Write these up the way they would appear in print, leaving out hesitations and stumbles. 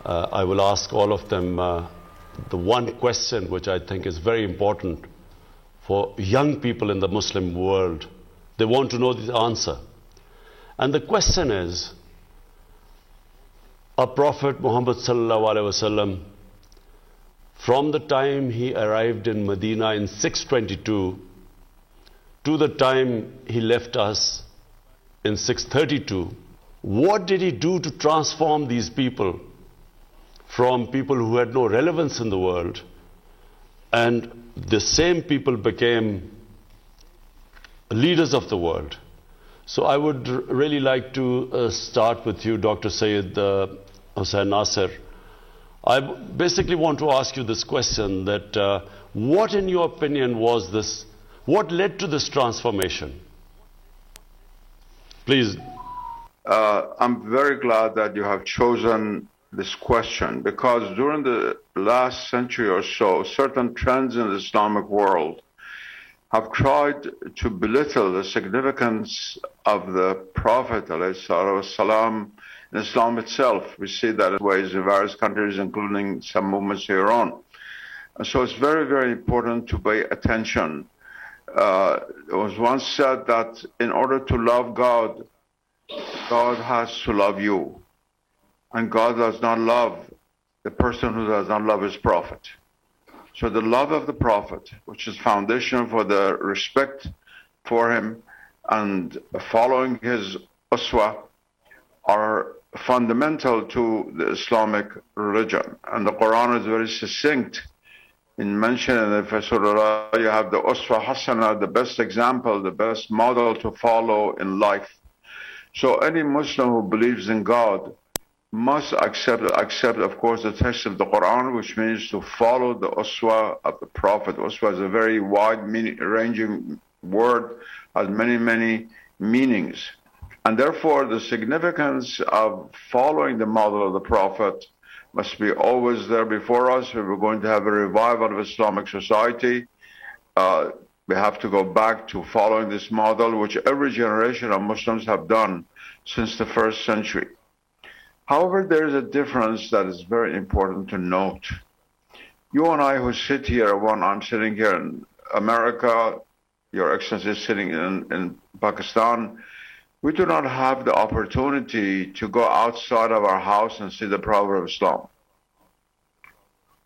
I will ask all of them the one question which I think is very important for young people in the Muslim world. They want to know the answer. And the question is, our Prophet Muhammad sallallahu alaihi wasallam, from the time he arrived in Medina in 622 to the time he left us in 632, what did he do to transform these people from people who had no relevance in the world, and the same people became leaders of the world? So I would really like to start with you, Dr. Sayyid Hussain Nasir. I basically want to ask you this question, that what in your opinion was this, what led to this transformation? Please. I'm very glad that you have chosen this question, because during the last century or so, certain trends in the Islamic world have tried to belittle the significance of the Prophet ﷺ in Islam itself. We see that in ways in various countries, including some movements here on. And so it's very, very important to pay attention. It was once said that in order to love God, God has to love you. And God does not love the person who does not love his Prophet. So the love of the Prophet, which is foundation for the respect for him and following his uswa, are fundamental to the Islamic religion. And the Quran is very succinct in mentioning that for Surah you have the uswa hasana, the best example, the best model to follow in life. So any Muslim who believes in God must accept, of course, the text of the Quran, which means to follow the uswa of the Prophet. Uswa is a very wide-ranging word, has many, many meanings. And therefore, the significance of following the model of the Prophet must be always there before us. If we're going to have a revival of Islamic society, we have to go back to following this model, which every generation of Muslims have done since the first century. However, there is a difference that is very important to note. You and I who sit here, I'm sitting here in America, Your Excellency is sitting in Pakistan, we do not have the opportunity to go outside of our house and see the Prophet of Islam.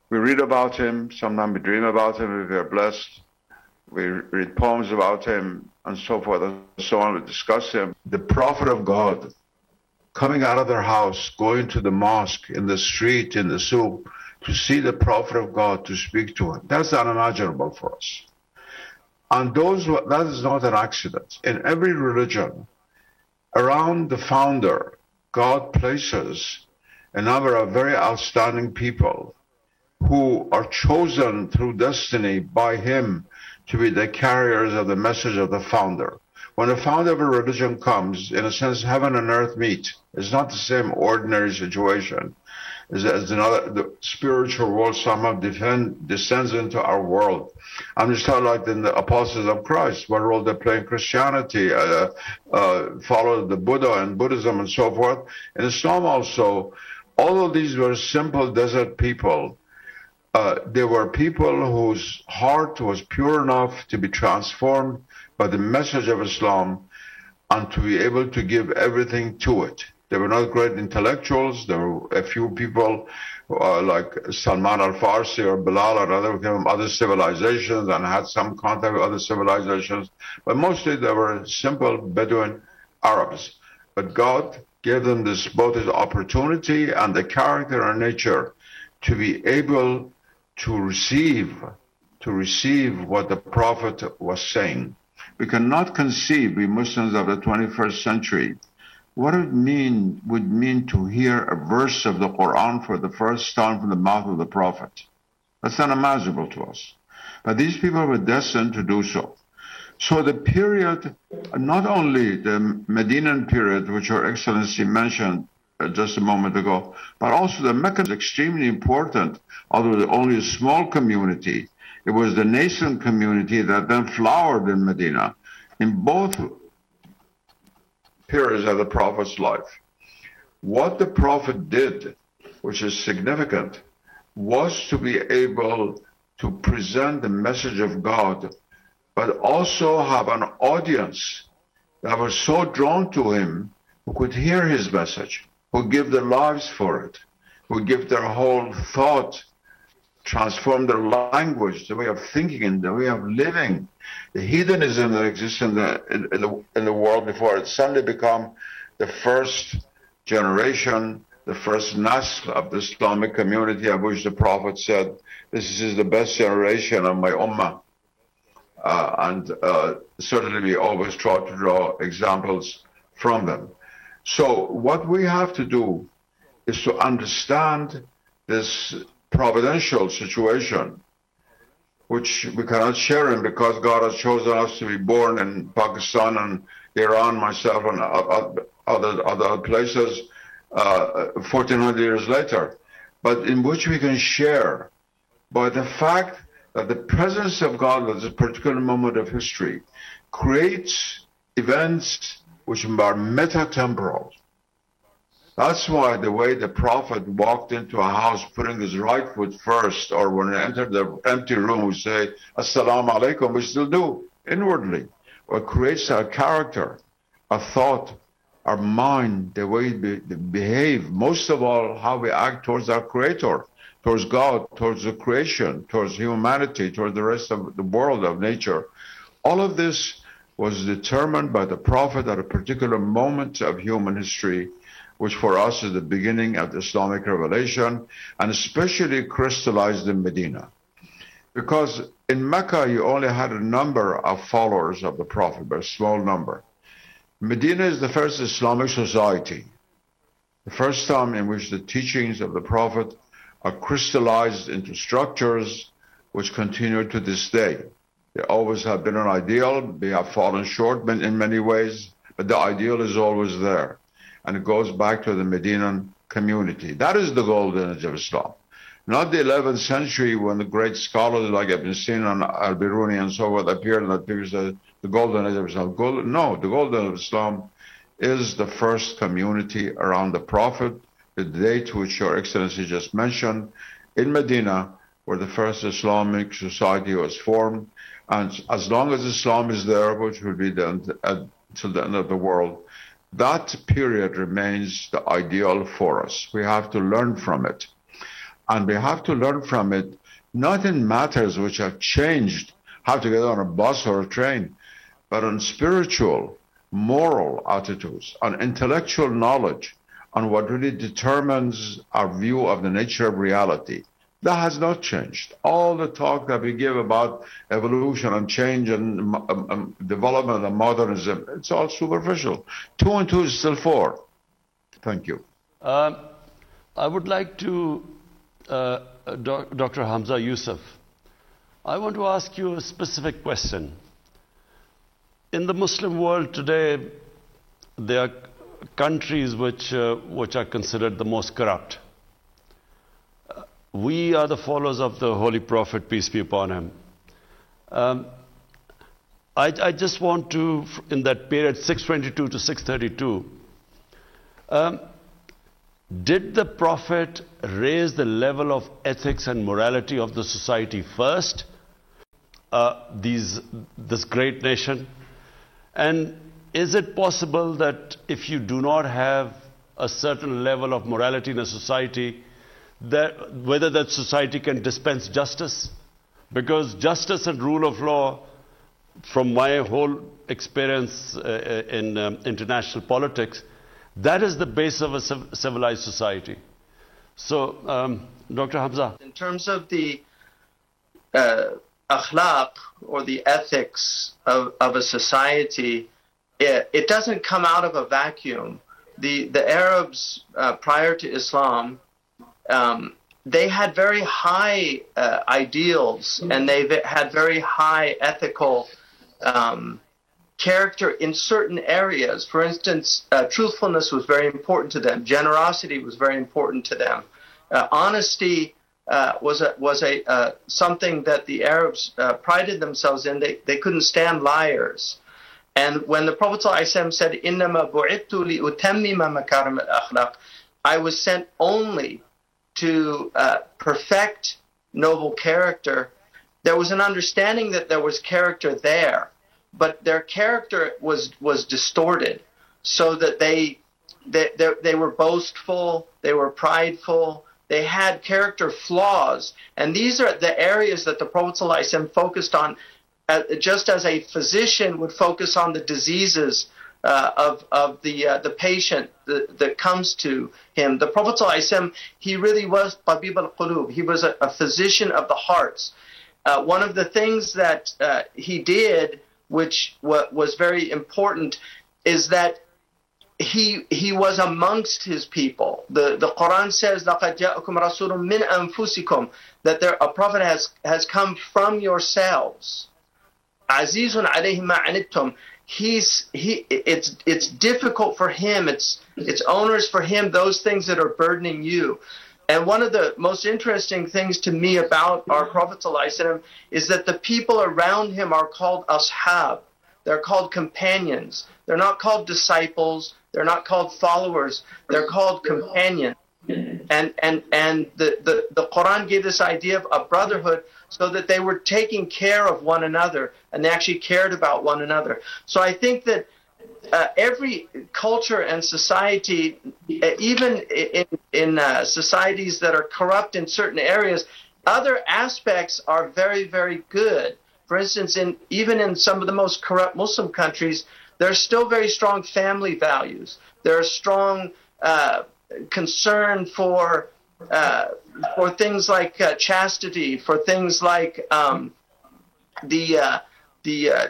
We read about him, sometimes we dream about him if we are blessed. We read poems about him and so forth and so on. We discuss him. The Prophet of God coming out of their house, going to the mosque, in the street, in the souk, to see the Prophet of God, to speak to him. That's unimaginable for us. And that is not an accident. In every religion, around the founder, God places a number of very outstanding people who are chosen through destiny by him to be the carriers of the message of the founder. When the founder of a religion comes, in a sense, heaven and earth meet. It's not the same ordinary situation as the spiritual world somehow descends into our world. I'm just talking like in the apostles of Christ, what role they play in Christianity, follow the Buddha and Buddhism and so forth. In Islam also, all of these were simple desert people. They were people whose heart was pure enough to be transformed by the message of Islam and to be able to give everything to it. They were not great intellectuals. There were a few people like Salman al-Farsi or Bilal or other from other civilizations and had some contact with other civilizations. But mostly they were simple Bedouin Arabs. But God gave them this both the opportunity and the character and nature to be able to receive what the Prophet was saying. We cannot conceive, we Muslims of the 21st century, what it would mean to hear a verse of the Quran for the first time from the mouth of the Prophet. That's unimaginable to us. But these people were destined to do so. So the period, not only the Medinan period, which Your Excellency mentioned just a moment ago, but also the Mecca is extremely important, although only a small community. It was the nascent community that then flowered in Medina in both periods of the Prophet's life. What the Prophet did which is significant, was to be able to present the message of God, but also have an audience that was so drawn to him, who could hear his message, who give their lives for it, who give their whole thought, transform their language, the way of thinking and the way of living. The heathenism that exists in the world before it suddenly become the first generation, the first nasl of the Islamic community, of which the Prophet said, this is the best generation of my ummah. Certainly we always try to draw examples from them. So what we have to do is to understand this providential situation, which we cannot share in because God has chosen us to be born in Pakistan and Iran, myself, and other places 1400 years later, but in which we can share by the fact that the presence of God at this particular moment of history creates events which are meta-temporal. That's why the way the Prophet walked into a house putting his right foot first, or when he entered the empty room would say, Assalamu alaikum, we still do inwardly. What creates our character, our thought, our mind, the way we behave, most of all, how we act towards our Creator, towards God, towards the creation, towards humanity, towards the rest of the world, of nature. All of this was determined by the Prophet at a particular moment of human history, which for us is the beginning of the Islamic revelation, and especially crystallized in Medina. Because in Mecca, you only had a number of followers of the Prophet, but a small number. Medina is the first Islamic society, the first time in which the teachings of the Prophet are crystallized into structures which continue to this day. They always have been an ideal. They have fallen short in many ways, but the ideal is always there. And it goes back to the Medinan community. That is the golden age of Islam. Not the 11th century when the great scholars like Ibn Sina and Al-Biruni and so forth appeared and appears the golden age of Islam. No, the golden age of Islam is the first community around the Prophet, the date which Your Excellency just mentioned, in Medina, where the first Islamic society was formed. And as long as Islam is there, which will be until the end of the world, that period remains the ideal for us. We have to learn from it. And we have to learn from it, not in matters which have changed, how to get on a bus or a train, but on spiritual, moral attitudes, on intellectual knowledge, on what really determines our view of the nature of reality. That has not changed. All the talk that we give about evolution and change and development and modernism, it's all superficial. 2 and 2 is still 4. Thank you. I would like to, Dr. Hamza Yusuf, I want to ask you a specific question. In the Muslim world today, there are countries which are considered the most corrupt. We are the followers of the Holy Prophet, peace be upon him. I just want to, in that period 622 to 632, did the Prophet raise the level of ethics and morality of the society first, this great nation? And is it possible that if you do not have a certain level of morality in a society, that whether that society can dispense justice? Because justice and rule of law, from my whole experience in international politics, that is the base of a civilized society. So, Dr. Hamza. In terms of the akhlaq, or the ethics of a society, it doesn't come out of a vacuum. The Arabs, prior to Islam, they had very high ideals, and they had very high ethical character in certain areas. For instance, truthfulness was very important to them. Generosity was very important to them. Honesty was something that the Arabs prided themselves in. They couldn't stand liars. And when the Prophet ﷺ said, إِنَّمَا بُعِثْتُ لِأُتَمِّمَ مَكَارِمَ الْأَخْلَاقِ, I was sent only to perfect noble character, there was an understanding that there was character there, but their character was distorted, so that they were boastful, they were prideful, they had character flaws, and these are the areas that the Prophet ﷺ focused on, just as a physician would focus on the diseases of the patient that comes to him. The Prophet ﷺ, he really was Tabib al-Qulub. He was a physician of the hearts. One of the things that he did, which was very important, is that he was amongst his people. The Quran says, لَقَدْ جَاءَكُمْ رَسُولٌ مِّنْ أَنفُسِكُمْ, that a prophet has come from yourselves. عَزِيزٌ عَلَيْهِ مَا عَنِتُّمْ. It's difficult for him, it's onerous for him, those things that are burdening you. And one of the most interesting things to me about our Prophet ﷺ is that the people around him are called ashab. They're called companions. They're not called disciples. They're not called followers. They're called companions. And the Quran gave this idea of a brotherhood, so that they were taking care of one another, and they actually cared about one another. So I think that every culture and society, even in societies that are corrupt in certain areas, other aspects are very, very good. For instance, even in some of the most corrupt Muslim countries, there's still very strong family values. There's strong concern for things like chastity, for things like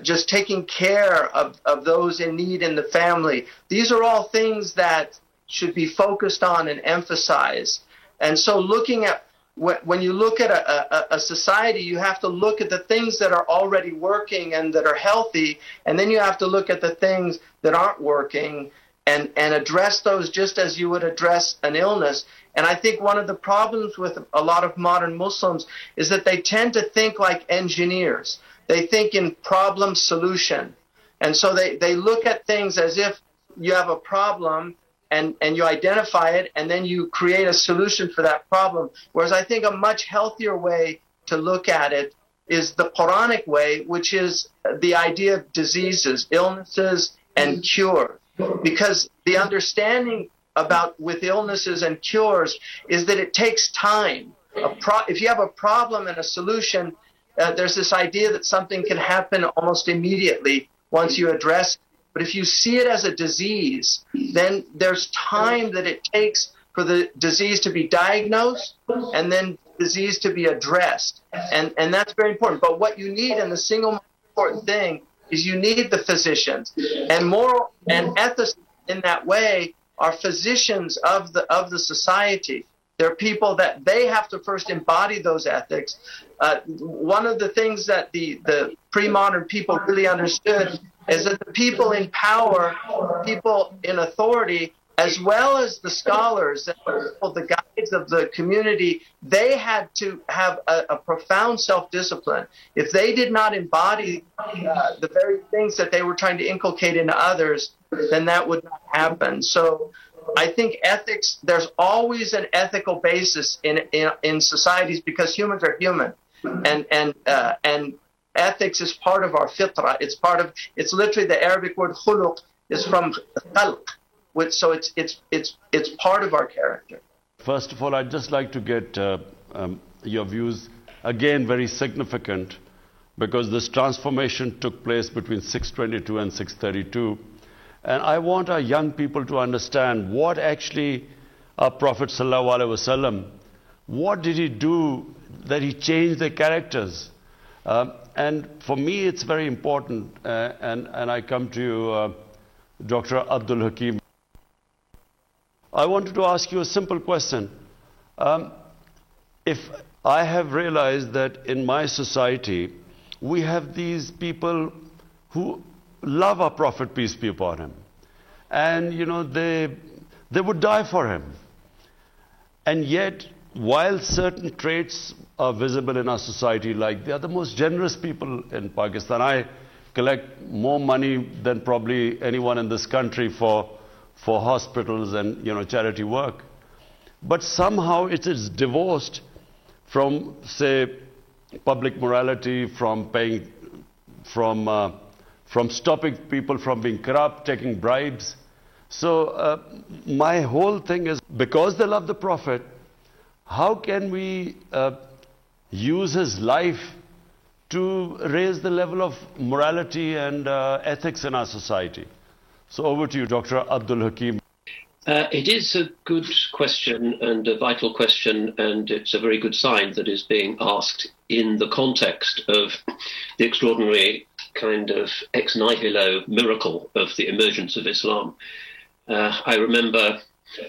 just taking care of those in need in the family. These are all things that should be focused on and emphasized. And so looking at, when you look at a society, you have to look at the things that are already working and that are healthy, and then you have to look at the things that aren't working and address those just as you would address an illness. And I think one of the problems with a lot of modern Muslims is that they tend to think like engineers. They think in problem solution. And so they look at things as if you have a problem and you identify it, and then you create a solution for that problem. Whereas I think a much healthier way to look at it is the Quranic way, which is the idea of diseases, illnesses, and cure. Because the understanding with illnesses and cures is that it takes time. If you have a problem and a solution, there's this idea that something can happen almost immediately once you address it. But if you see it as a disease, then there's time that it takes for the disease to be diagnosed and then disease to be addressed. And that's very important. But what you need, and the single most important thing, is you need the physicians. And moral and ethicists in that way are physicians of the society. They're people that they have to first embody those ethics. One of the things that the pre-modern people really understood is that the people in power, people in authority, as well as the scholars, the guides of the community, they had to have a profound self-discipline. If they did not embody the very things that they were trying to inculcate into others, then that would not happen. So I think ethics, there's always an ethical basis in societies, because humans are human. And ethics is part of our fitrah. It's literally the Arabic word khuluq is from khalq. So it's part of our character. First of all, I'd just like to get your views. Again, very significant, because this transformation took place between 622 and 632. And I want our young people to understand what actually our Prophet ﷺ, what did he do that he changed their characters? And for me, it's very important, and I come to you, Dr. Abdul Hakim. I wanted to ask you a simple question. If I have realized that in my society, we have these people who love our Prophet, peace be upon him. And, they would die for him. And yet, while certain traits are visible in our society, like they are the most generous people in Pakistan. I collect more money than probably anyone in this country for hospitals and charity work. but somehow it is divorced from, say, public morality, from paying, from stopping people from being corrupt, taking bribes. So my whole thing is, because they love the Prophet, how can we use his life to raise the level of morality and ethics in our society? So over to you, Dr. Abdul Hakim. It is a good question and a vital question, and it's a very good sign that is being asked in the context of the extraordinary kind of ex nihilo miracle of the emergence of Islam. I remember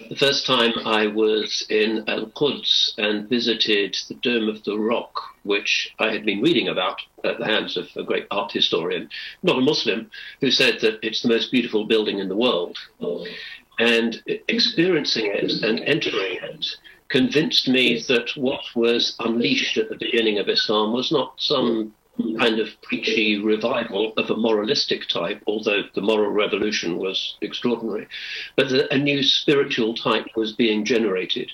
the first time I was in Al-Quds and visited the Dome of the Rock, which I had been reading about at the hands of a great art historian, not a Muslim, who said that it's the most beautiful building in the world. And experiencing it and entering it convinced me that what was unleashed at the beginning of Islam was not some kind of preachy revival of a moralistic type, although the moral revolution was extraordinary, but that a new spiritual type was being generated.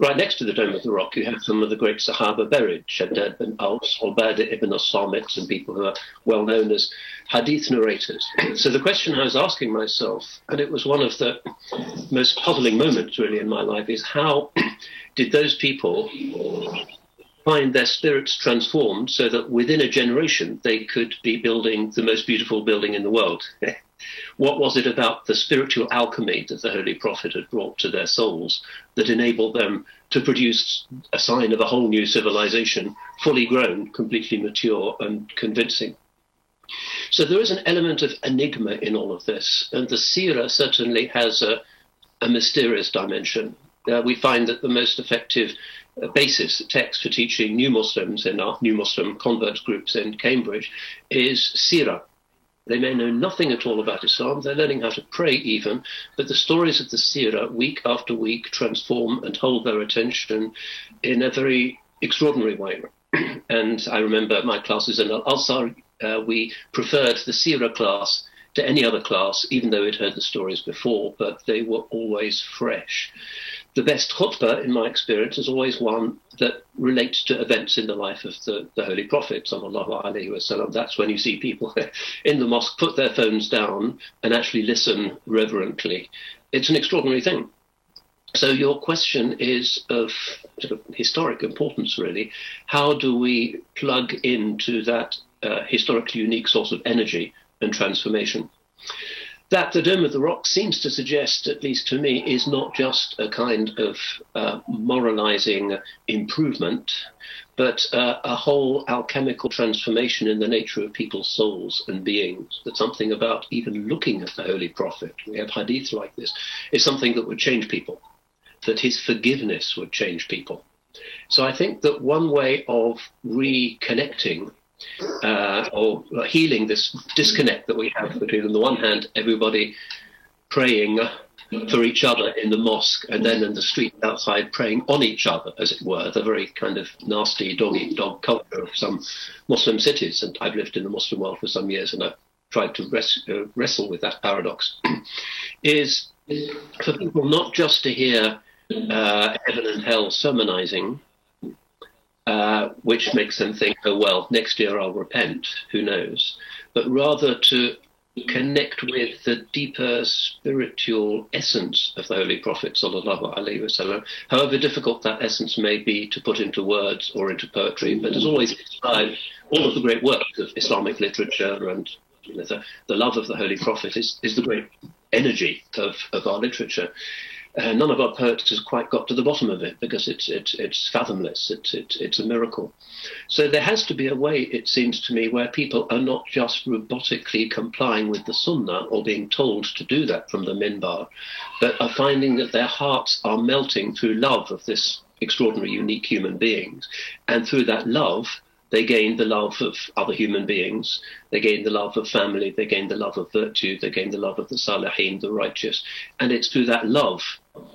Right next to the Dome of the Rock, you have some of the great Sahaba buried, Shaddad bin Aus, Ubadah ibn as-Samit, and people who are well known as hadith narrators. So the question I was asking myself, and it was one of the most puzzling moments really in my life, is how did those people find their spirits transformed so that within a generation they could be building the most beautiful building in the world? What was it about the spiritual alchemy that the Holy Prophet had brought to their souls that enabled them to produce a sign of a whole new civilization, fully grown, completely mature and convincing? So there is an element of enigma in all of this, and the seerah certainly has a mysterious dimension. We find that the most effective basis text for teaching new Muslims in our new Muslim convert groups in Cambridge is seerah. They may know nothing at all about Islam, they're learning how to pray even, but the stories of the seerah week after week transform and hold their attention in a very extraordinary way. And I remember my classes in Al-Azhar, we preferred the seerah class to any other class, even though we'd heard the stories before, but they were always fresh. The best khutbah, in my experience, is always one that relates to events in the life of the Holy Prophet, sallallahu alaihi wasallam. That's when you see people in the mosque put their phones down and actually listen reverently. It's an extraordinary thing. So your question is of sort of historic importance, really. How do we plug into that historically unique source of energy and transformation? That the Dome of the Rock seems to suggest, at least to me, is not just a kind of moralizing improvement, but a whole alchemical transformation in the nature of people's souls and beings. That something about even looking at the Holy Prophet, we have hadith like this, is something that would change people, that his forgiveness would change people. So I think that one way of reconnecting or healing this disconnect that we have between, on the one hand, everybody praying for each other in the mosque, and then in the street outside praying on each other, as it were, the very kind of nasty dog-eat-dog culture of some Muslim cities. And I've lived in the Muslim world for some years, and I've tried to wrestle with that paradox, is for people not just to hear heaven and hell sermonizing, which makes them think, oh, well, next year I'll repent, who knows, but rather to connect with the deeper spiritual essence of the Holy Prophet, sallallahu alaihi wasallam, however difficult that essence may be to put into words or into poetry, but has always inspired all of the great works of Islamic literature, and the love of the Holy Prophet is the great energy of our literature. None of our poets has quite got to the bottom of it, because it's fathomless, it's a miracle. So there has to be a way, it seems to me, where people are not just robotically complying with the Sunnah or being told to do that from the minbar, but are finding that their hearts are melting through love of this extraordinary, unique human beings. And through that love, they gain the love of other human beings, they gain the love of family, they gain the love of virtue, they gain the love of the salihin, the righteous. And it's through that love,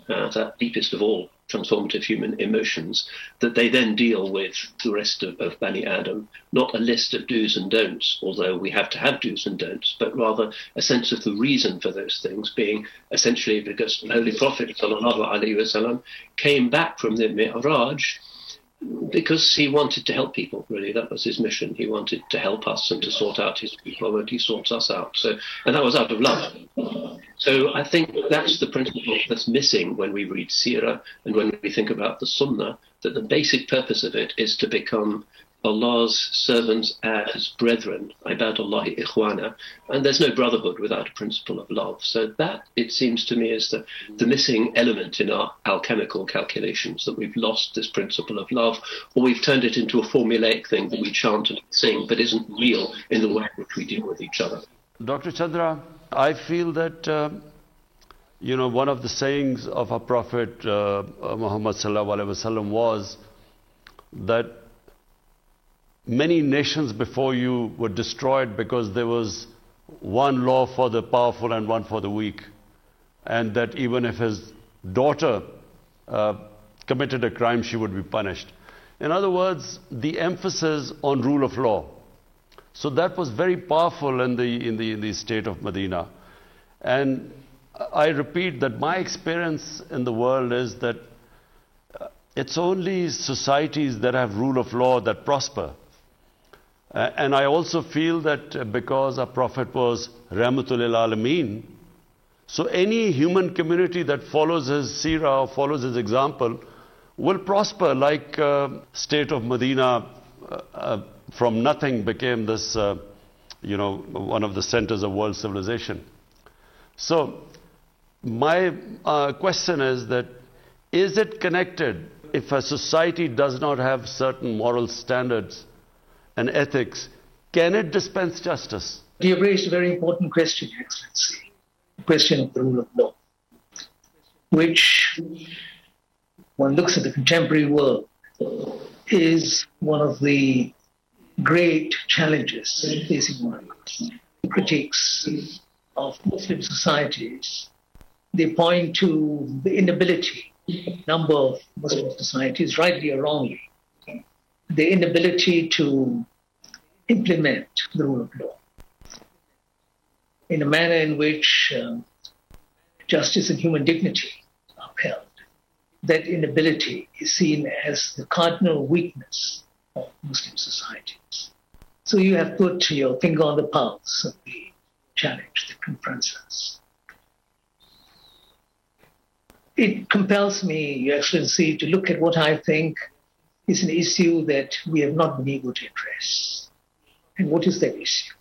that deepest of all transformative human emotions, that they then deal with the rest of Bani Adam, not a list of do's and don'ts, although we have to have do's and don'ts, but rather a sense of the reason for those things being essentially because the Holy Prophet ﷺ came back from the Mi'raj because he wanted to help people, really. That was his mission. He wanted to help us and to sort out his people, and he sorts us out. And that was out of love. So I think that's the principle that's missing when we read Seerah and when we think about the Sunnah, that the basic purpose of it is to become Allah's servants as brethren, Ibadullahi Ikhwana, and there's no brotherhood without a principle of love. So that, it seems to me, is the missing element in our alchemical calculations, that we've lost this principle of love, or we've turned it into a formulaic thing that we chant and sing, but isn't real in the way in which we deal with each other. Dr. Chandra, I feel that, one of the sayings of our Prophet Muhammad Sallallahu Alaihi Wasallam was that many nations before you were destroyed because there was one law for the powerful and one for the weak. And that even if his daughter committed a crime, she would be punished. In other words, the emphasis on rule of law. So that was very powerful in the state of Medina. And I repeat that my experience in the world is that it's only societies that have rule of law that prosper. And I also feel that because our Prophet was Rahmatul lil Aalmin, so any human community that follows his seerah or follows his example will prosper, like state of Medina from nothing became this, one of the centers of world civilization. So my question is that, is it connected? If a society does not have certain moral standards and ethics, can it dispense justice? You have raised a very important question, Your Excellency. The question of the rule of law, which, one looks at the contemporary world, is one of the great challenges facing one. Critics of Muslim societies, they point to the inability of a number of Muslim societies, rightly or wrongly, the inability to implement the rule of law in a manner in which justice and human dignity are upheld. That inability is seen as the cardinal weakness of Muslim societies. So you have put your finger on the pulse of the challenge that confronts us. It compels me, Your Excellency, to look at what I think is an issue that we have not been able to address. And what is that issue?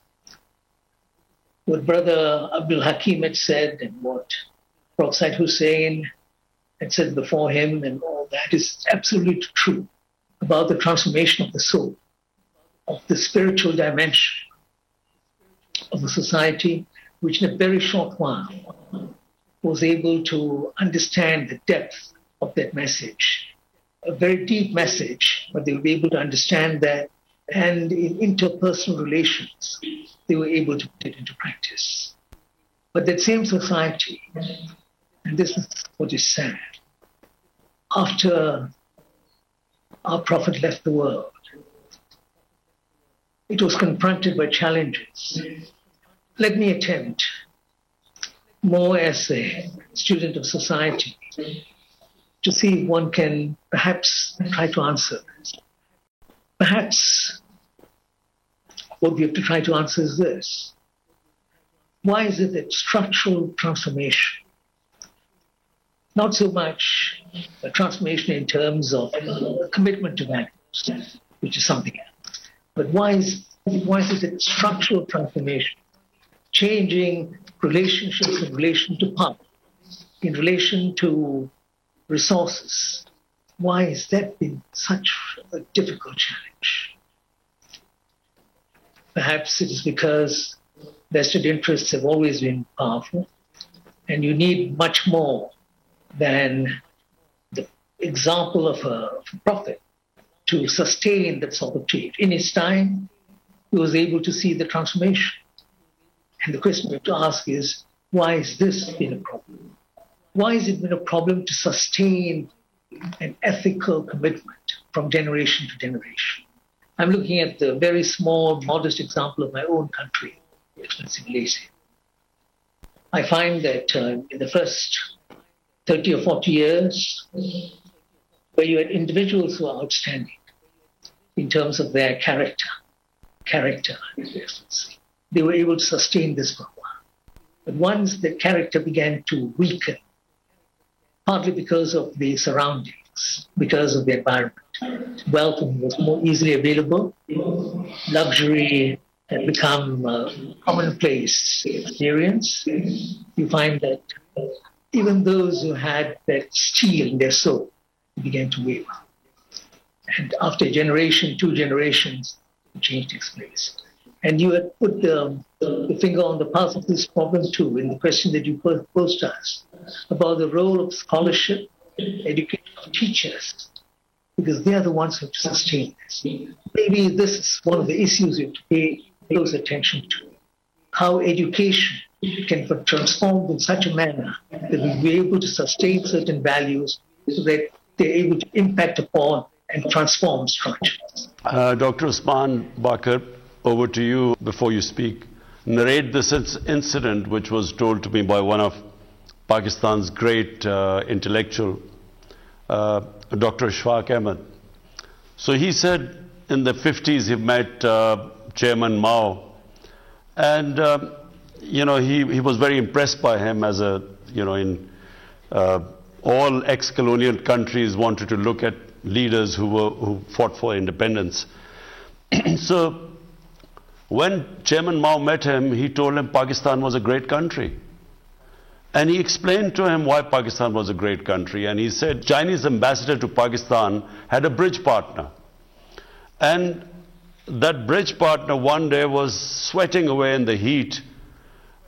What Brother Abdul Hakim had said and what Prophet Hussein had said before him and all that is absolutely true about the transformation of the soul, of the spiritual dimension of a society which in a very short while was able to understand the depth of that message. A very deep message, but they were able to understand that, and in interpersonal relations, they were able to put it into practice. But that same society, and this is what is sad, after our Prophet left the world, it was confronted by challenges. Let me attempt, more as a student of society, to see if one can perhaps try to answer this. Perhaps what we have to try to answer is this. Why is it that structural transformation, not so much a transformation in terms of commitment to values, which is something else, but why is it that structural transformation, changing relationships in relation to power, in relation to resources, why has that been such a difficult challenge? Perhaps it is because vested interests have always been powerful, and you need much more than the example of a prophet to sustain that sort of change. In his time, he was able to see the transformation. And the question we have to ask is, why has this been a problem? Why has it been a problem to sustain an ethical commitment from generation to generation. I'm looking at the very small, modest example of my own country, Malaysia. I find that in the first 30 or 40 years, where you had individuals who are outstanding in terms of their character, they were able to sustain this for a while. But once the character began to weaken, partly because of the surroundings, because of the environment, wealth was more easily available, luxury had become a commonplace experience, you find that even those who had that steel in their soul began to waver. And after a generation, 2 generations, the change takes place. And you had put the finger on the pulse of this problem too, in the question that you posed to us about the role of scholarship, education of teachers, because they are the ones who have to sustain this. Maybe this is one of the issues we have to pay close attention to, how education can be transformed in such a manner that we'll be able to sustain certain values so that they're able to impact upon and transform structures. Dr. Usman Bakar, over to you before you speak. Narrate this incident which was told to me by one of Pakistan's great intellectual, Dr. Ishfaq Ahmed. So he said in the 50s he met Chairman Mao, and he was very impressed by him as a, in all ex-colonial countries wanted to look at leaders who fought for independence. So when Chairman Mao met him, he told him Pakistan was a great country. And he explained to him why Pakistan was a great country. And he said Chinese ambassador to Pakistan had a bridge partner. And that bridge partner one day was sweating away in the heat.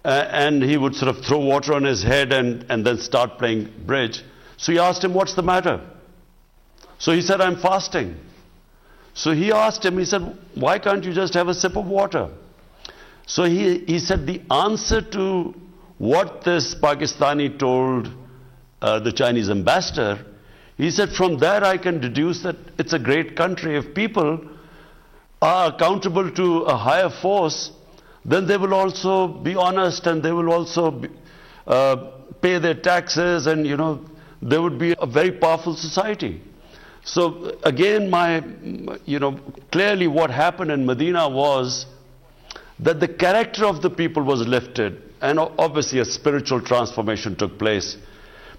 And he would sort of throw water on his head and then start playing bridge. So he asked him, what's the matter? So he said, I'm fasting. So he asked him, he said, why can't you just have a sip of water? So he said the answer to what this Pakistani told the Chinese ambassador, he said, from there I can deduce that it's a great country. If people are accountable to a higher force, then they will also be honest and they will also pay their taxes, and there would be a very powerful society. So again, clearly what happened in Medina was that the character of the people was lifted, and obviously a spiritual transformation took place.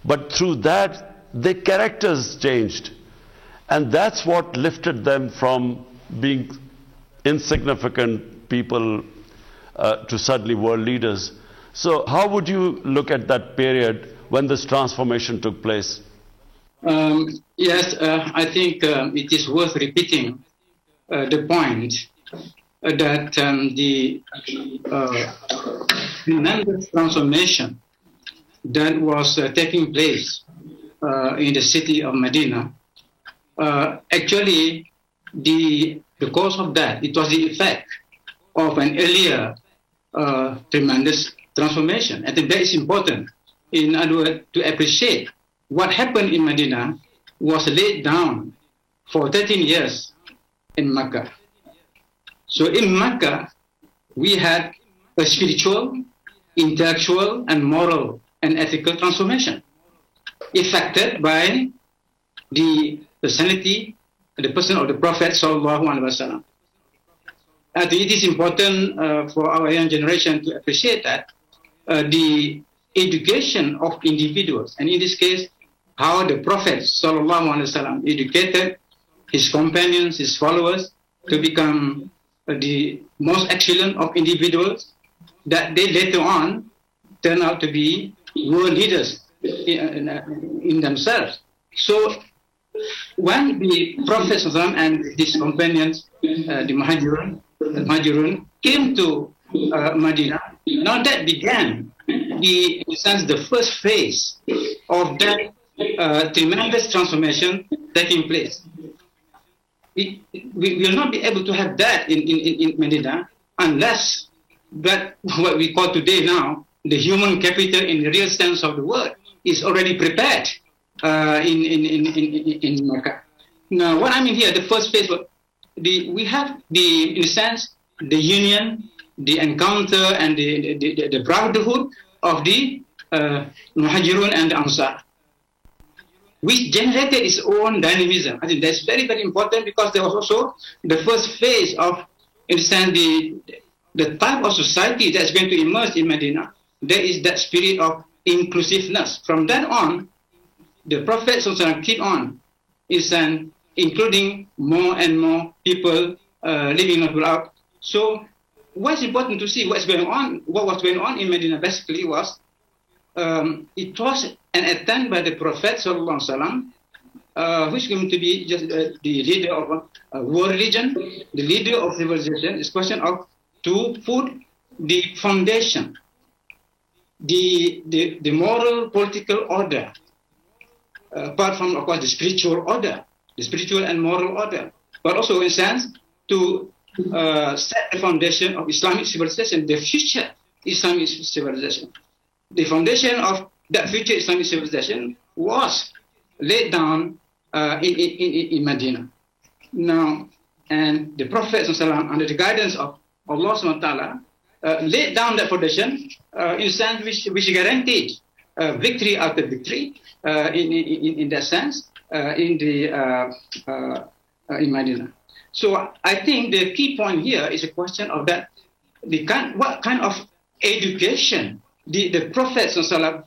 But through that, their characters changed. And that's what lifted them from being insignificant people to suddenly world leaders. So how would you look at that period when this transformation took place? Yes, I think it is worth repeating the point that the tremendous transformation that was taking place in the city of Medina, actually because of that, it was the effect of an earlier tremendous transformation. I think that is important in order to appreciate what happened in Medina was laid down for 13 years in Mecca. So in Mecca, we had a spiritual, intellectual, and moral and ethical transformation effected by the personality, the person of the Prophet Sallallahu Alaihi Wasallam. I think it is important for our young generation to appreciate that the education of individuals, and in this case, how the Prophet ﷺ educated his companions, his followers, to become the most excellent of individuals, that they later on turn out to be world leaders in themselves. So when the Prophet ﷺ and his companions, the Muhajirun, came to Medina, now that began the first phase of that tremendous transformation taking place. We will not be able to have that in Medina unless that what we call today now the human capital in the real sense of the word is already prepared in Mecca. Now, what I mean here, the first phase, we have in a sense, the union, the encounter, and the brotherhood of the Muhajirun and the Ansar, which generated its own dynamism. I think that's very, very important, because there was also the first phase of, in a sense, the type of society that's going to emerge in Medina. There is that spirit of inclusiveness. From then on, the Prophet keep on, including more and more people living abroad. So what's important to see what was going on in Medina basically was, it was an attempt by the Prophet ﷺ, who's going to be just the leader of a world religion, the leader of civilization. It's a question of to put the foundation, the moral political order, apart from, of course, the spiritual order, the spiritual and moral order, but also in a sense to set the foundation of Islamic civilization, the future Islamic civilization. The foundation of that future Islamic civilization was laid down in Medina. Now, and the Prophet ﷺ, under the guidance of Allah SWT, laid down that foundation in a sense which guaranteed victory after victory in that sense in Medina. So I think the key point here is a question of that what kind of education did the Prophet ﷺ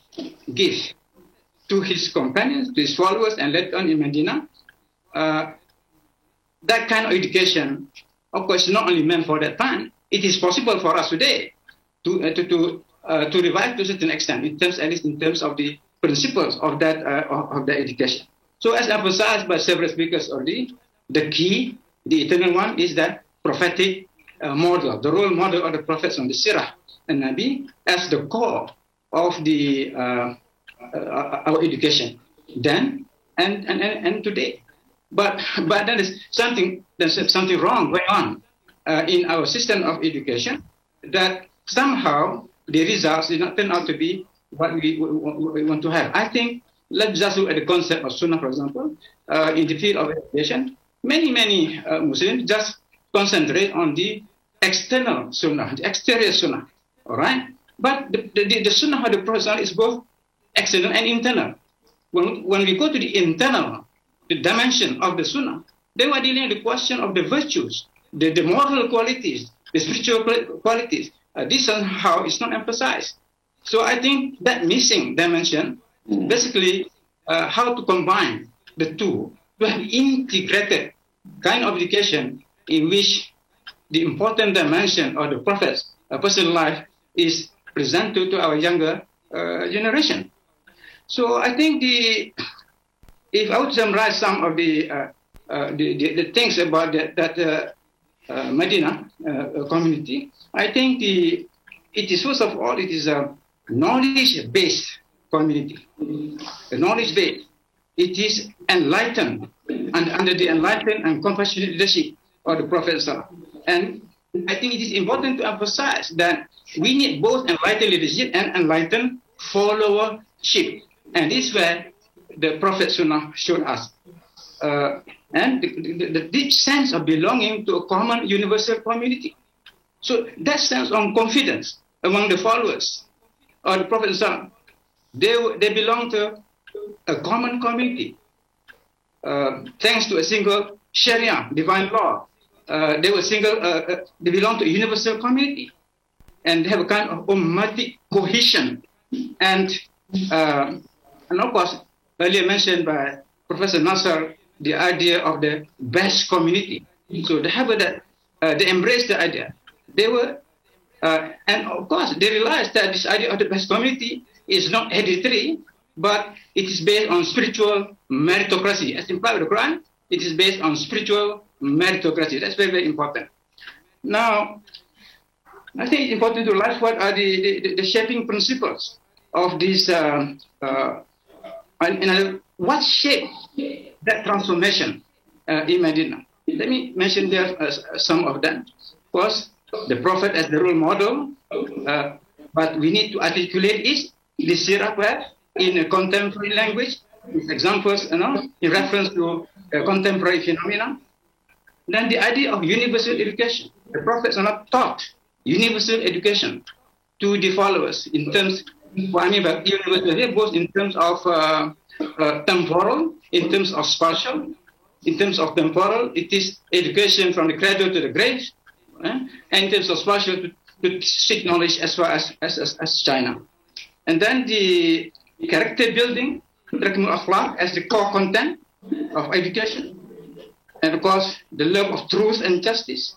give to his companions, to his followers, and later on in Medina. That kind of education, of course, not only meant for that time. It is possible for us today to revive to a certain extent, at least in terms of the principles of that education. So, as emphasized by several speakers already, the key, the eternal one, is that prophetic model, the role model of the prophets on the Sirah and Nabi as the core of our education then and today. But there is something wrong going on in our system of education, that somehow the results did not turn out to be what we want to have. I think, let's just look at the concept of Sunnah, for example. In the field of education, many Muslims just concentrate on the external Sunnah, the exterior Sunnah, all right? But the Sunnah of the Prophet is both external and internal. When we go to the internal, the dimension of the Sunnah, they were dealing with the question of the virtues, the moral qualities, the spiritual qualities. This somehow is not emphasized. So I think that missing dimension, basically how to combine the two to have integrated kind of education in which the important dimension of the Prophet's personal life is presented to our younger generation. So I think if I would summarize some of the things about that Medina community, I think it is, first of all, it is a knowledge-based community. A knowledge-based. It is enlightened, and under the enlightened and compassionate leadership of the Prophet. And I think it is important to emphasize that we need both enlightened leadership and enlightened followership. And this is where the Prophet Sunnah showed us. And the deep sense of belonging to a common universal community. So that sense of confidence among the followers of the Prophet Sunnah, they belong to a common community. Thanks to a single Sharia, divine law, they belong to a universal community, and they have a kind of ummatic cohesion. And of course, earlier mentioned by Professor Nasser, the idea of the best community. So they have they embraced the idea. They were, and of course, they realized that this idea of the best community is not hereditary, but it is based on spiritual meritocracy. As implied by the Quran, it is based on spiritual meritocracy. That's very, very important. Now, I think it's important to realize what are the shaping principles of this, what shaped that transformation in Medina. Let me mention there some of them. Of course, the Prophet as the role model, but we need to articulate the Sirah in a contemporary language, examples, in reference to contemporary phenomena. Then the idea of universal education. The prophets are not taught universal education to the followers in terms, what I mean by universal here, both in terms of temporal, in terms of spatial. In terms of temporal, it is education from the cradle to the grave, and in terms of spatial, to seek knowledge as far as China. And then the character building, as the core content of education, and of course the love of truth and justice.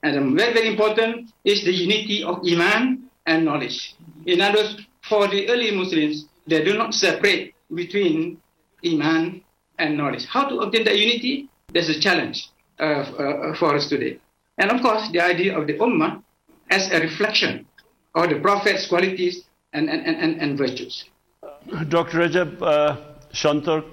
And very, very important is the unity of Iman and knowledge. In other words, for the early Muslims, they do not separate between Iman and knowledge. How to obtain that unity? That's a challenge for us today. And of course, the idea of the Ummah as a reflection of the Prophet's qualities and virtues. Dr. Rajab, Shantar,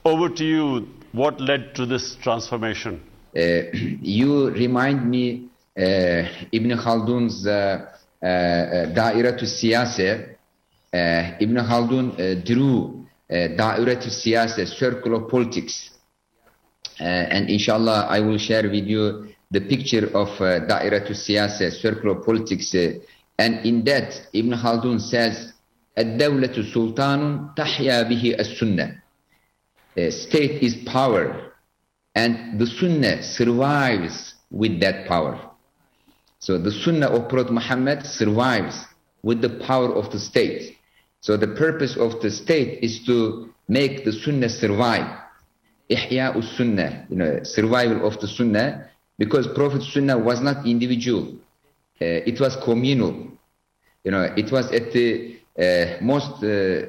over to you. What led to this transformation? You remind me Ibn Khaldun's Da'iratu Siyase. Ibn Khaldun drew Da'iratu Siyase, circle of politics. And inshallah, I will share with you the picture of Da'iratu Siyase, circle of politics. And in that, Ibn Khaldun says, الدولة سلطان تحيا به السنة. State is power, and the Sunnah survives with that power. So the Sunnah of Prophet Muhammad survives with the power of the state. So the purpose of the state is to make the Sunnah survive. Ihya us-Sunnah, survival of the Sunnah, because Prophet Sunnah was not individual. It was communal. It was at the most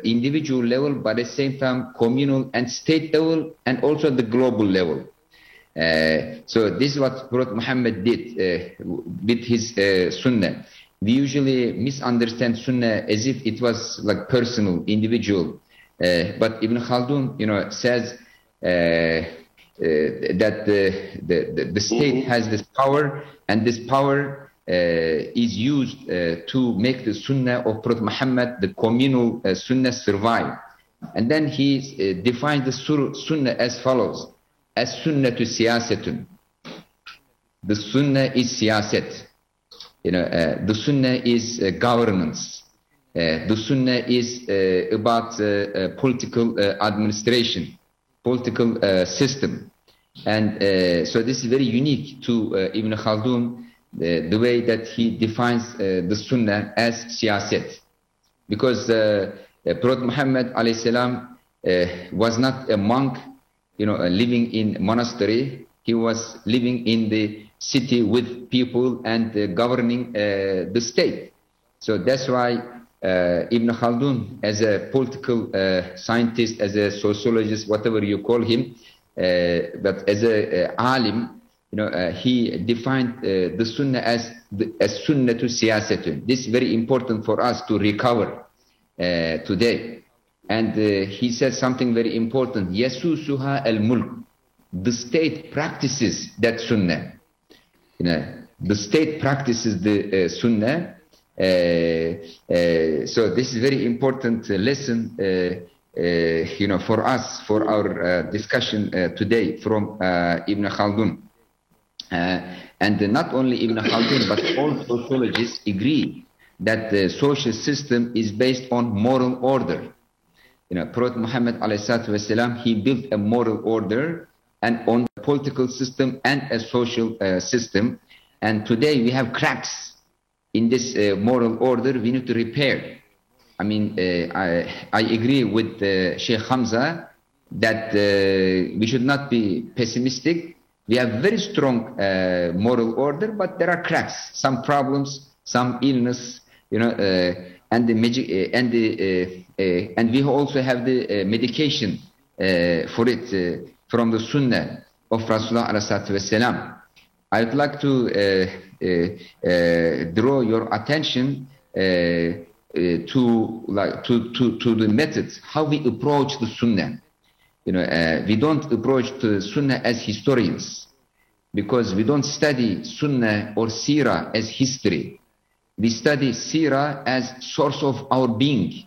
individual level, but at the same time communal and state level, and also the global level. So this is what Prophet Muhammad did with his Sunnah. We usually misunderstand Sunnah as if it was like personal, individual. But Ibn Khaldun, says that the state has this power, and this power is used to make the Sunnah of Prophet Muhammad, the communal Sunnah, survive. And then he defines the Sunnah as follows: as-Sunnatu siyasatun. The Sunnah is siyasat. The Sunnah is governance. The Sunnah is about political administration, political system. And so this is very unique to Ibn Khaldun, the way that he defines the Sunnah as siyasat. Because Prophet Muhammad alayhi salam was not a monk, living in monastery. He was living in the city with people and governing the state. So that's why Ibn Khaldun, as a political scientist, as a sociologist, whatever you call him, but as a alim, he defined the Sunnah as Sunnatu Siyasatun. This is very important for us to recover today. And he said something very important: Yasusuha al-mulk. The state practices that Sunnah. The state practices the Sunnah. So this is very important lesson, for us, for our discussion today from Ibn Khaldun. And not only Ibn Khaldun, but all sociologists agree that the social system is based on moral order. Prophet Muhammad ﷺ, he built a moral order, and on the political system and a social system. And today we have cracks in this moral order. We need to repair. I mean, I agree with Shaykh Hamza that we should not be pessimistic. We have very strong moral order, but there are cracks, some problems, some illness, and the magic, and we also have the medication for it from the Sunnah of Rasulullah ﷺ. I would like to draw your attention to the methods how we approach the Sunnah. We don't approach the Sunnah as historians, because we don't study Sunnah or Sirah as history. We study Sirah as source of our being.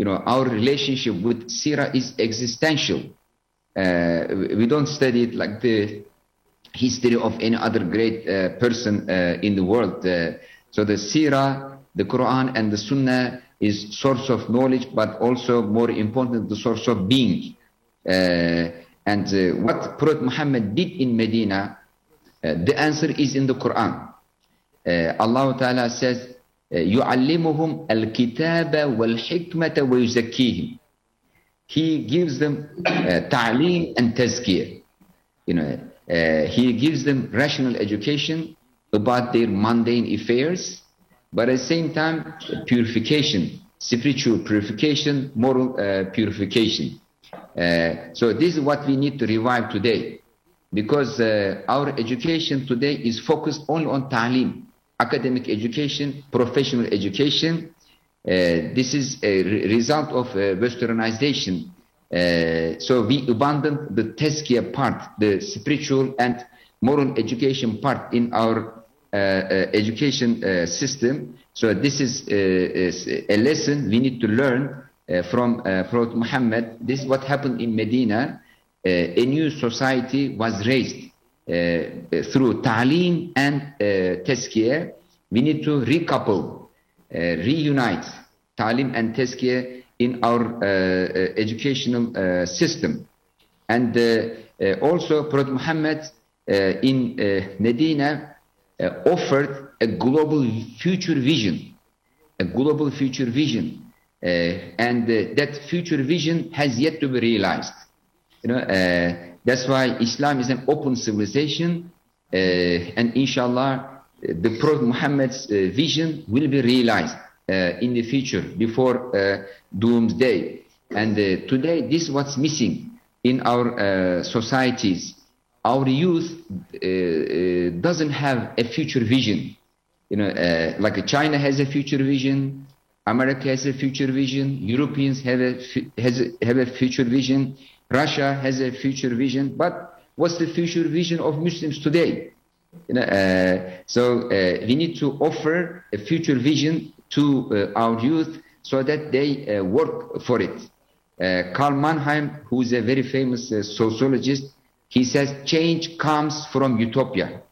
our relationship with Sirah is existential. We don't study it like the history of any other great person in the world. So the Sirah, the Quran and the Sunnah is source of knowledge, but also more important, the source of being. And what Prophet Muhammad did in Medina, the answer is in the Quran. Allah Ta'ala says, يُعَلِّمُهُمْ الْكِتَابَ وَالْحِكْمَةَ وَيُزَكِّيهِمْ. He gives them ta'aleem and tazkiyah. He gives them rational education about their mundane affairs, but at the same time, purification, spiritual purification, moral purification. So this is what we need to revive today, because our education today is focused only on ta'aleem, academic education, professional education. This is a result of westernization. So we abandoned the tazkiyah part, the spiritual and moral education part in our education system. So this is a lesson we need to learn from Prophet Muhammad. This is what happened in Medina. A new society was raised through ta'aleem and tazkiyah. We need to recouple, reunite ta'aleem and tazkiyah in our educational system. And also Prophet Muhammad in Medina offered a global future vision, and that future vision has yet to be realized. That's why Islam is an open civilization, and inshallah the Prophet Muhammad's vision will be realized in the future, before doomsday. And today this is what's missing in our societies. Our youth doesn't have a future vision. Like China has a future vision, America has a future vision, Europeans have a future vision, Russia has a future vision. But what's the future vision of Muslims today? So we need to offer a future vision to our youth so that they work for it. Karl Mannheim, who is a very famous sociologist, he says change comes from utopia.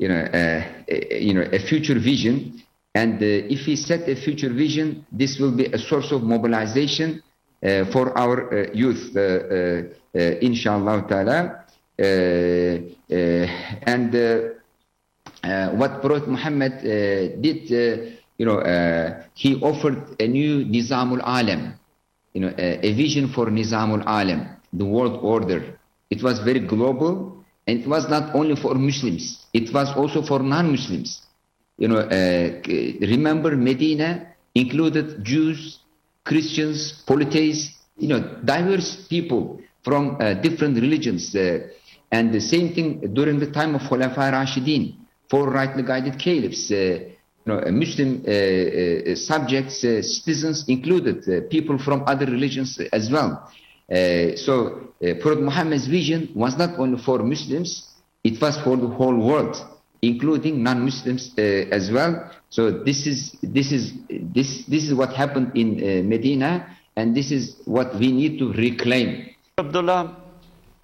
A future vision. And if we set a future vision, this will be a source of mobilization for our youth, inshallah ta'ala. And what Prophet Muhammad did, he offered a new Nizamul Alam, a vision for Nizamul Alam, the world order. It was very global, and it was not only for Muslims, it was also for non-Muslims. Remember, Medina included Jews, Christians, polytheists, diverse people from different religions. And the same thing during the time of Khulafa Rashidin, 4 rightly guided caliphs. Muslim subjects, citizens included, people from other religions as well. So Prophet Muhammad's vision was not only for Muslims, it was for the whole world, including non-Muslims as well. So this is what happened in Medina, and this is what we need to reclaim. Abdullah,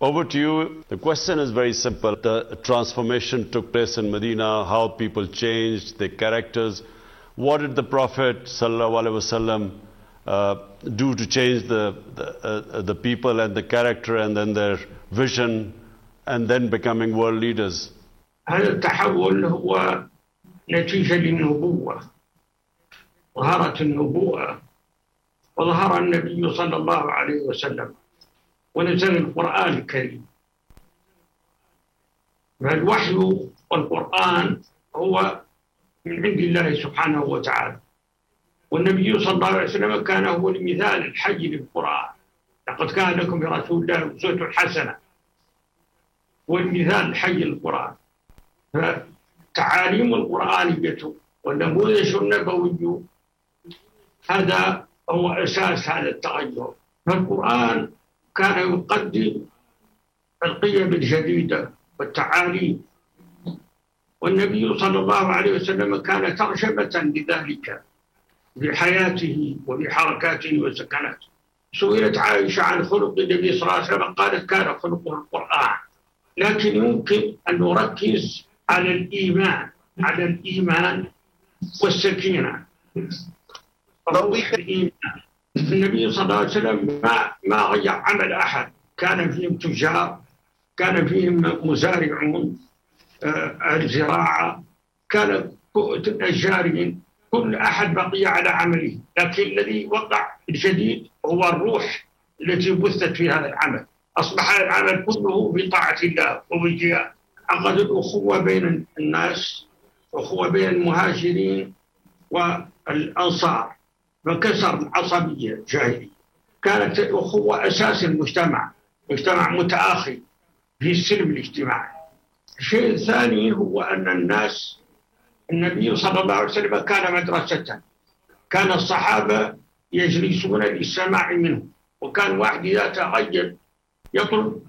over to you. The question is very simple. The transformation took place in Medina, how people changed, their characters. What did the Prophet ﷺ do to change the people and the character and then their vision and then becoming world leaders? هذا التحول هو نتيجة للنبوة، ظهرت النبوة وظهر النبي صلى الله عليه وسلم ونزل القرآن الكريم. فالوحي والقرآن هو من عند الله سبحانه وتعالى، والنبي صلى الله عليه وسلم كان هو المثال الحي للقرآن. لقد كان لكم في رسول الله أسوة حسنة، والمثال الحي للقرآن. فتعاليم القرآنية والنموذج النبوي هذا هو أساس هذا التغير. فالقرآن كان يقدم القيم الجديدة والتعاليم، والنبي صلى الله عليه وسلم كان ترجمة لذلك. بحياته وبحركاته وسكناته. سئلت عائشة عن خلق النبي صلى الله عليه وسلم قالت كان خلقه القرآن، لكن يمكن أن نركز على الإيمان والسكينة. النبي صلى الله عليه وسلم ما غير عمل أحد، كان فيهم تجار، كان فيهم مزارعون، الزراعة، كان النجارين، كل أحد بقي على عمله، لكن الذي وقع الجديد هو الروح التي بثت في هذا العمل. أصبح العمل كله بطاعة الله وبالجهاد. عقد الأخوة بين الناس، أخوة بين المهاجرين والأنصار، فكسر العصبية الجاهلية. كانت الأخوة أساس المجتمع، مجتمع متآخي في السلم الاجتماعي. الشيء الثاني هو أن النبي صلى الله عليه وسلم كان مدرسة، كان الصحابة يجلسون للسماع منه، وكان واحد إذا تغيب يطلب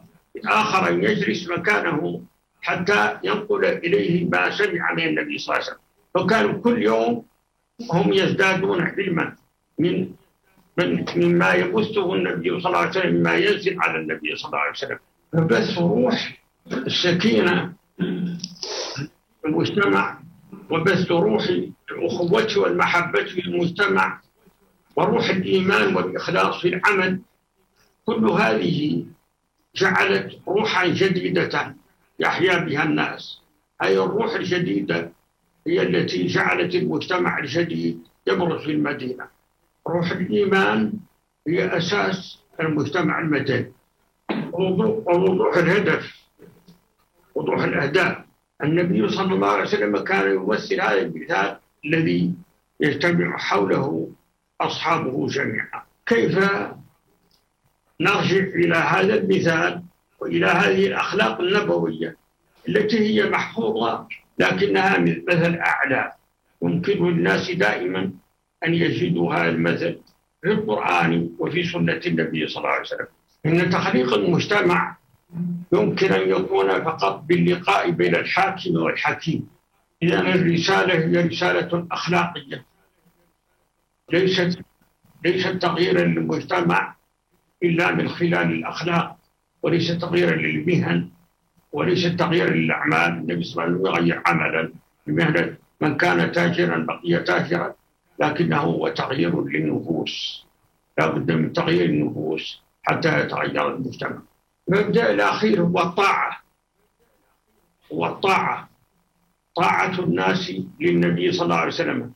آخر أن يجلس مكانه حتى ينقل إليه ما سمع من النبي صلى الله عليه وسلم. فكانوا كل يوم هم يزدادون علما مما يبثه النبي صلى الله عليه وسلم، مما ينزل على النبي صلى الله عليه وسلم. فبث روح السكينة في المجتمع، وبث روح الأخوة والمحبة في المجتمع، وروح الإيمان والإخلاص في العمل. كل هذه جعلت روحا جديدة يحيا بها الناس. هذه الروح الجديدة هي التي جعلت المجتمع الجديد يبرز في المدينة. روح الإيمان هي أساس المجتمع المدني، ووضوح الهدف، وضوح الأهداف. النبي صلى الله عليه وسلم كان يمثل هذا المثال الذي يجتمع حوله أصحابه جميعا. كيف نرجع إلى هذا المثال وإلى هذه الأخلاق النبوية التي هي محفوظة لكنها مثل أعلى، يمكن للناس دائما أن يجدوا هذا المثل في القرآن وفي سنة النبي صلى الله عليه وسلم. إن تخليق المجتمع يمكن أن يكون فقط باللقاء بين الحاكم والحكيم. إذن الرسالة هي رسالة أخلاقية، ليست تغييرا للمجتمع إلا من خلال الأخلاق، وليس تغييرا للمهن، وليس تغييرا للأعمال. النبي صلى الله عليه وسلم يغير عملا بمهنة، من كان تاجرا بقي تاجرا، لكنه هو تغيير للنفوس. لا بد من تغيير النفوس حتى يتغير المجتمع. المبدأ الأخير هو الطاعة، طاعة الناس للنبي صلى الله عليه وسلم.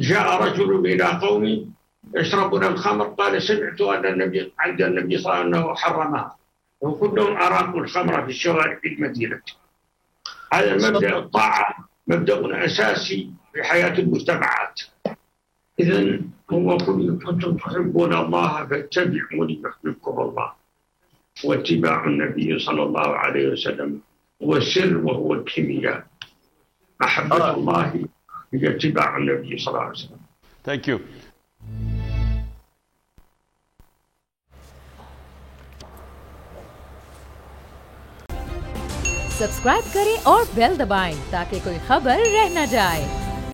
جاء رجل إلى قوم يشربون الخمر، قال سمعت أن النبي عند النبي صلى الله عليه وسلم حرمها، وكلهم أراقوا الخمر في الشوارع في المدينة. هذا مبدأ الطاعة مبدأ أساسي في حياة المجتمعات. إذن هو قل كنتم تحبون الله فاتبعوني يحببكم الله. واتباع النبي صلى الله عليه وسلم هو السر وهو الكيمياء. محبة الله هي اتباع النبي صلى الله عليه وسلم. Thank you. Subscribe करें और bell दबाएं ताकि कोई खबर रह न जाए।